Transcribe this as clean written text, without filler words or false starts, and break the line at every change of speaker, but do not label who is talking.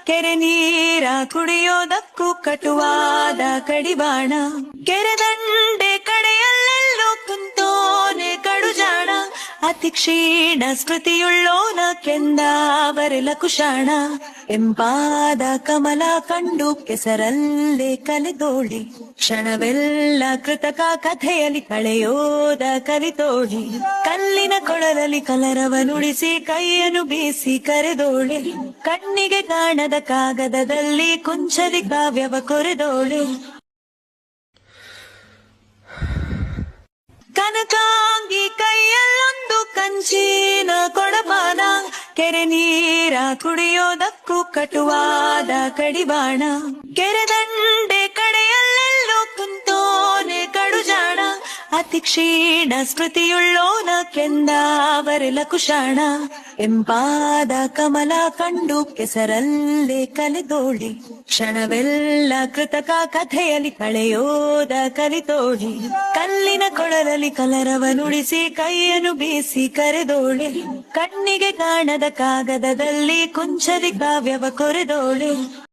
ಕೆರೆ ನೀರ ಕುಡಿಯೋದಕ್ಕೂ ಕಟುವಾದ ಕಡಿವಾಣ. ಕೆರೆದಂಡೆ ಕಡೆಯಲ್ಲೆಲ್ಲೋ ಕುಂತೋನೆ ಕಡುಜಾಣ. ಅತಿ ಕ್ಷೀಣ ಸ್ಮೃತಿಯುಳ್ಳೋನ ಕೆಂದಾವರೆಲ ಕುಶಾಣ. ಎಂಪಾದ ಕಮಲ ಕಂಡು ಕೆಸರಲ್ಲೇ ಕಲೆದೋಳಿ. ಕ್ಷಣವೆಲ್ಲ ಕೃತಕ ಕಥೆಯಲ್ಲಿ ಕಳೆಯೋದ ಕಲಿತೋಳಿ. ಕಲ್ಲಿನ ಕೊಳಲಲ್ಲಿ ಕಲರವ ನುಡಿಸಿ ಕೈಯನ್ನು ಬೀಸಿ ಕರೆದೋಳಿ. ಕಣ್ಣಿಗೆ ಕಾಣದ ಕಾಗದದಲ್ಲಿ ಕುಂಚದಿ ಕಾವ್ಯವ ಕೊರೆದೋಳಿ. ಕನಕಾಂಗಿ ಕೈಯಲ್ಲೊಂದು ಕಂಚಿನ ಕೊಡಪಾನ. ಕೆರೆ ನೀರ ಕುಡಿಯೋದಕ್ಕೂ ಕಟುವಾದ ಕಡಿವಾಣ. ಕೆರೆದಂಡೆ ಕಡೆಯಲ್ಲೆಲ್ಲೋ ಕುಂತೋನೆ ಕಡುಜಾಣ. ಅತಿ ಕ್ಷೀಣ ಸ್ಮೃತಿಯುಳ್ಳೋನ ಕೆಂದಾವರೆಲ ಕುಶಾಣ. ಎಂಪಾದ ಕಮಲ ಕಂಡು ಕೆಸರಲ್ಲೇ ಕಲೆದೋಳಿ. ಕ್ಷಣವೆಲ್ಲ ಕೃತಕ ಕಥೆಯಲ್ಲಿ ಕಳೆಯೋದ ಕಲಿತೋಳಿ. ಕಲ್ಲಿನ ಕೊಳಲಲ್ಲಿ ಕಲರವ ನುಡಿಸಿ ಕೈಯನ್ನು ಬೀಸಿ ಕರೆದೋಳಿ. ಕಣ್ಣಿಗೆ ಕಾಣದ ಕಾಗದದಲ್ಲಿ ಕುಂಚದಿ ಕಾವ್ಯವ ಕೊರೆದೋಳಿ.